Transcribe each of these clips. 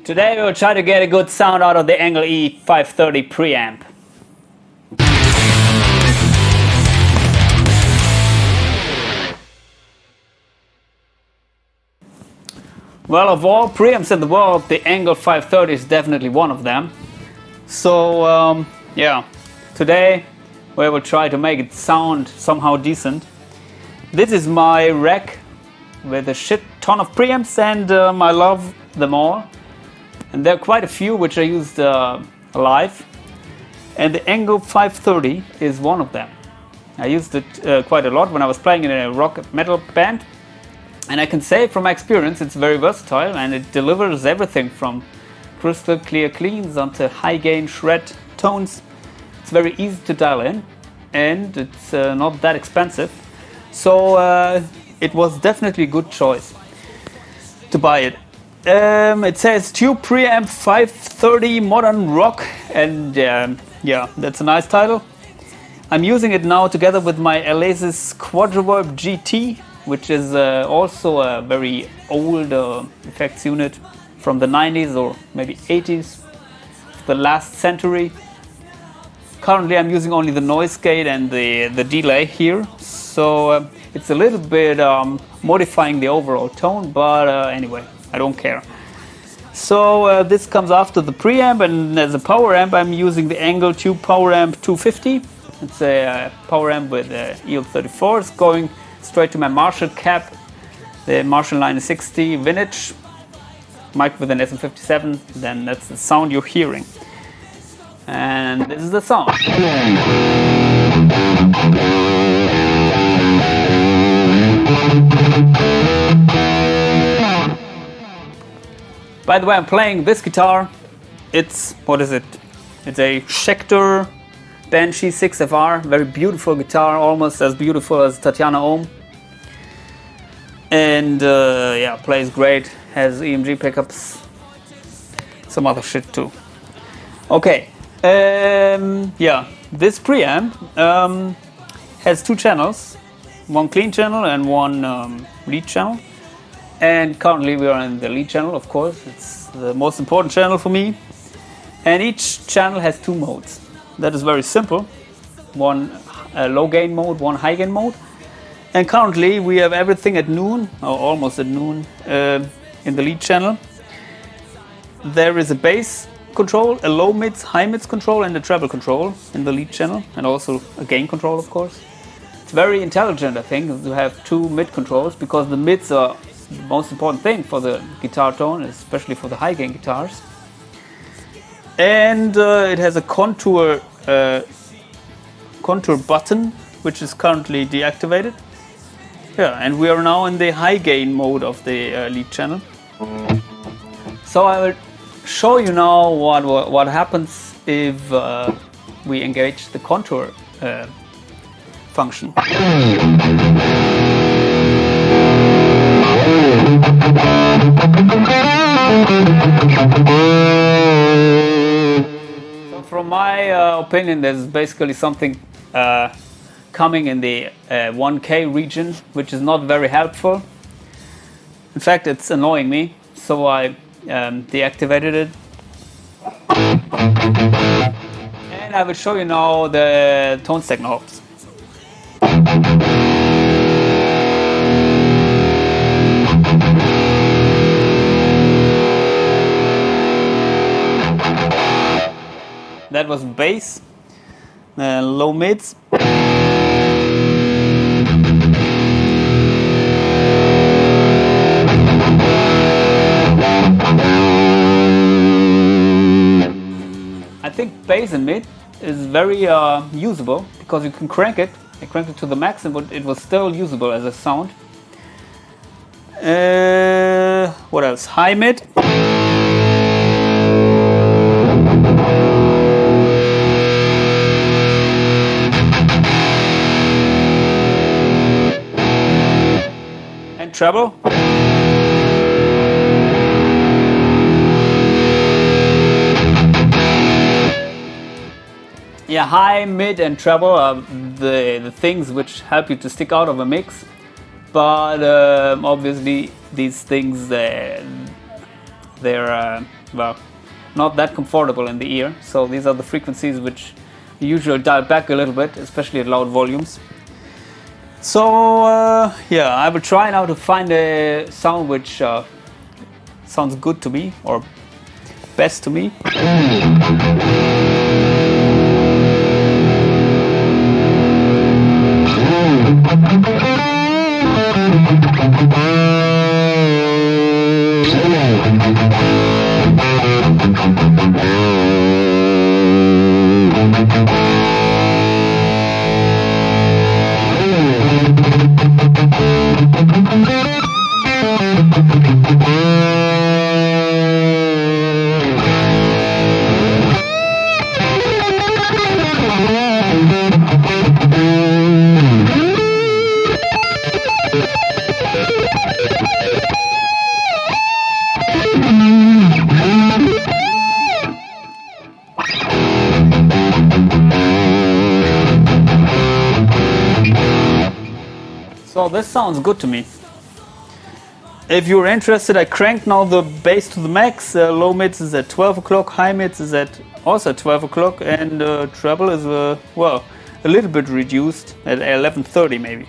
Today we'll try to get a good sound out of the ENGl E530 preamp. Well, of all preamps in the world, the ENGl 530 is definitely one of them. So yeah, today we will try to make it sound somehow decent. This is my rack with a shit ton of preamps, and I love them all. And there are quite a few which I used live, and the ENGl 530 is one of them. I used it quite a lot when I was playing in a rock metal band, and I can say from my experience it's very versatile, and it delivers everything from crystal clear cleans onto high gain shred tones. It's very easy to dial in, and it's not that expensive, so it was definitely a good choice to buy it. It says Tube Preamp 530 Modern Rock, and yeah, that's a nice title. I'm using it now together with my Alesis quadraverb GT, which is also a very old effects unit from the 90s or maybe 80s, the last century. Currently I'm using only the noise gate and the delay here, so it's a little bit modifying the overall tone, but anyway, I don't care. So this comes after the preamp, and as a power amp I'm using the ENGl Tube Poweramp 250. It's a power amp with EOS 34. It's going straight to my Marshall cap, the Marshall 960 vintage, mic with an SM57. Then that's the sound you're hearing. And this is the sound. By the way, I'm playing this guitar. It's, what is it? It's a Schecter Banshee 6FR, very beautiful guitar, almost as beautiful as Tatiana Ohm. And yeah, plays great, has ENGl pickups, some other shit too. Okay, yeah, this preamp has two channels, one clean channel and one lead channel. And currently we are in the lead channel, of course, it's the most important channel for me. And each channel has two modes. That is very simple. One low gain mode, one high gain mode. And currently we have everything at noon, or almost at noon, in the lead channel. There is a bass control, a low mids, high mids control, and a treble control in the lead channel, and also a gain control, of course. It's very intelligent, I think, to have two mid controls, because the mids are the most important thing for the guitar tone, especially for the high gain guitars. And it has a contour button, which is currently deactivated. Yeah, and we are now in the high gain mode of the lead channel. So I will show you now what happens if we engage the contour function. So from my opinion, there's basically something coming in the 1K region, which is not very helpful. In fact, it's annoying me, so I deactivated it. And I will show you now the tone stack knobs. That was bass, low mids. I think bass and mid is very usable, because you can crank it. I cranked it to the max, and it was still usable as a sound. What else? High mid. And treble. Yeah, high, mid and treble are the things which help you to stick out of a mix. But obviously these things they're well, not that comfortable in the ear. So these are the frequencies which you usually dial back a little bit, especially at loud volumes. So yeah, I will try now to find a sound which sounds good to me, or best to me. So this sounds good to me. If you're interested, I cranked now the bass to the max. Low mids is at 12 o'clock, high mids is at also at 12 o'clock, and treble is well, a little bit reduced at 11:30 maybe.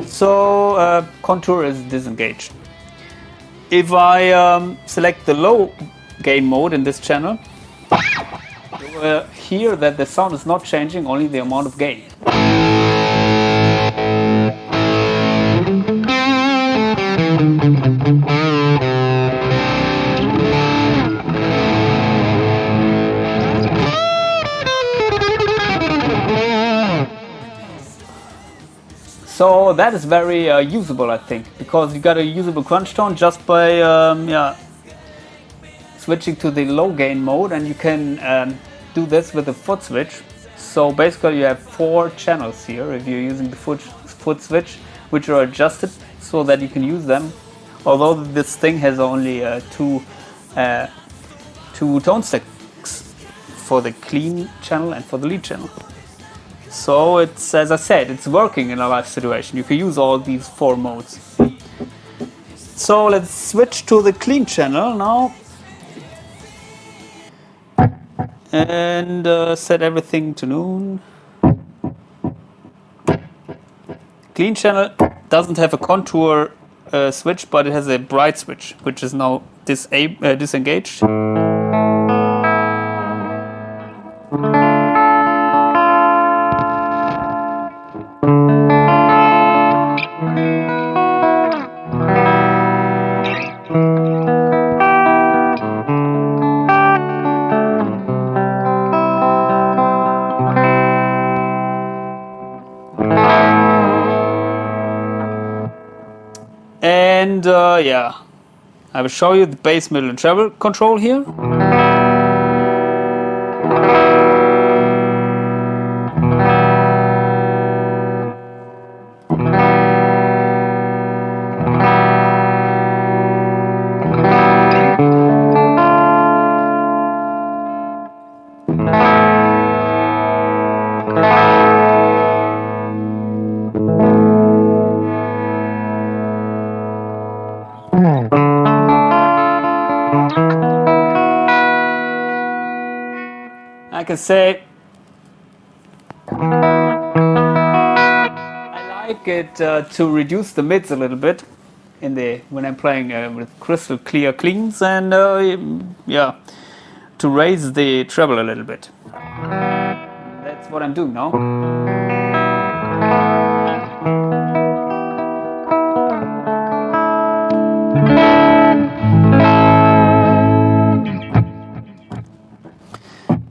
So contour is disengaged. If I select the low gain mode in this channel, you will hear that the sound is not changing, only the amount of gain. So that is very usable, I think, because you got a usable crunch tone just by yeah, switching to the low gain mode, and you can do this with the foot switch. So basically you have 4 channels here if you're using the foot switch, which are adjusted so that you can use them, although this thing has only two tone sticks for the clean channel and for the lead channel. So it's, as I said, it's working in a live situation. You can use all these 4 modes. So let's switch to the clean channel now and set everything to noon. Clean channel doesn't have a contour switch, but it has a bright switch, which is now disengaged. And yeah, I will show you the bass, middle and treble control here. I can say I like it to reduce the mids a little bit in when I'm playing with crystal clear cleans, and yeah, to raise the treble a little bit. That's what I'm doing now.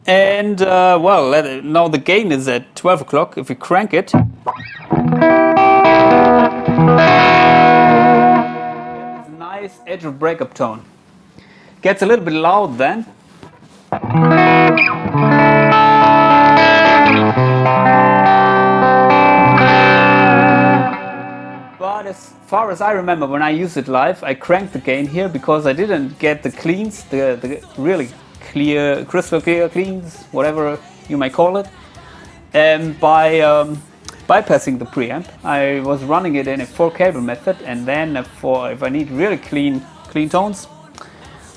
And well, now the gain is at 12 o'clock. If we crank it, there's a nice edge of breakup tone. Gets a little bit loud then. But as far as I remember, when I used it live, I cranked the gain here because I didn't get the cleans, the really clear, crystal clear cleans, whatever you may call it, and by bypassing the preamp, I was running it in a 4 cable method, and then if I need really clean tones,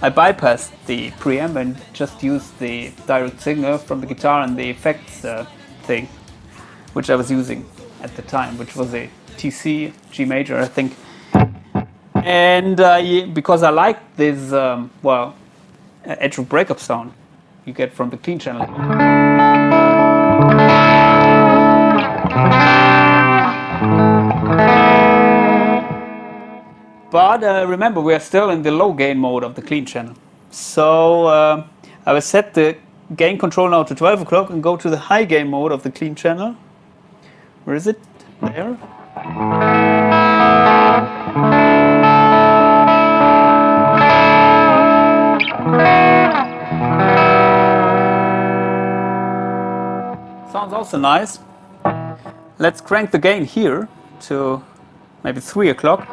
I bypassed the preamp and just used the direct signal from the guitar and the effects thing, which I was using at the time, which was a TC G major, I think. And because I like this, well, edge of breakup sound you get from the clean channel. But remember, we are still in the low gain mode of the clean channel. So I will set the gain control now to 12 o'clock and go to the high gain mode of the clean channel. Where is it? There. Sounds also nice. Let's crank the gain here to maybe 3 o'clock.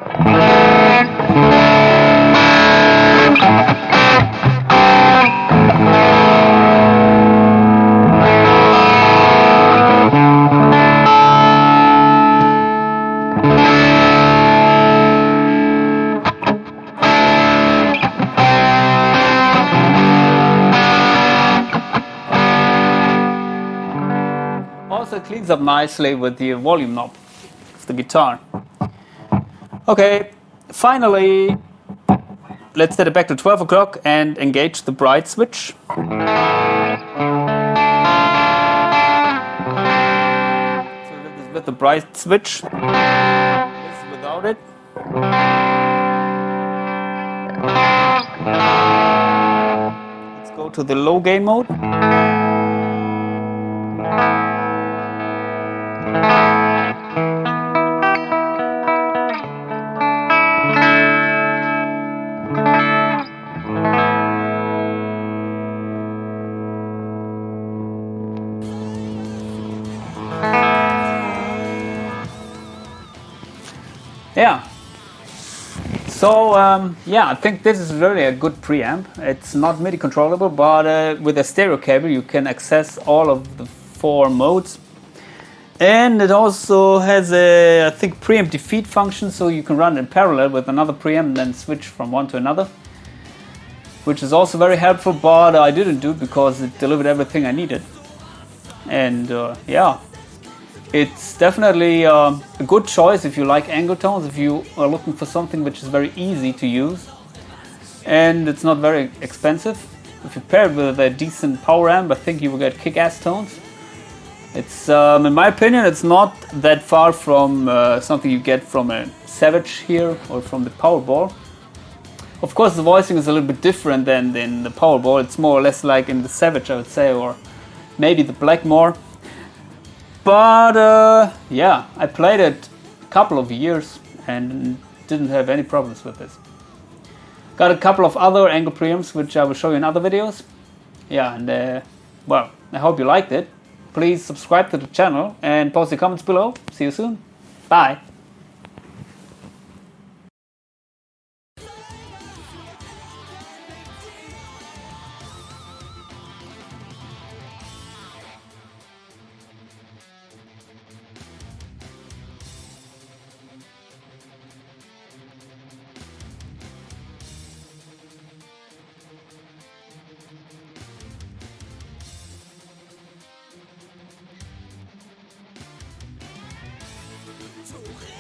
Also cleans up nicely with the volume knob of the guitar. Okay, finally, let's set it back to 12 o'clock and engage the bright switch. So this is with the bright switch, this is without it. Let's go to the low gain mode. Yeah. So yeah, I think this is really a good preamp. It's not MIDI controllable, but with a stereo cable you can access all of the 4 modes. And it also has a, I think, preamp defeat function, so you can run in parallel with another preamp and then switch from one to another, which is also very helpful, but I didn't do it because it delivered everything I needed. And yeah. It's definitely a good choice if you like ENGl tones, if you are looking for something which is very easy to use and it's not very expensive. If you pair it with a decent power amp, I think you will get kick-ass tones. It's, in my opinion, it's not that far from something you get from a Savage here or from the Powerball. Of course, the voicing is a little bit different than in the Powerball. It's more or less like in the Savage, I would say, or maybe the Blackmore. But yeah, I played it a couple of years and didn't have any problems with this. Got a couple of other ENGl preamps which I will show you in other videos. Yeah, and well, I hope you liked it. Please subscribe to the channel and post your comments below. See you soon. Bye. Tout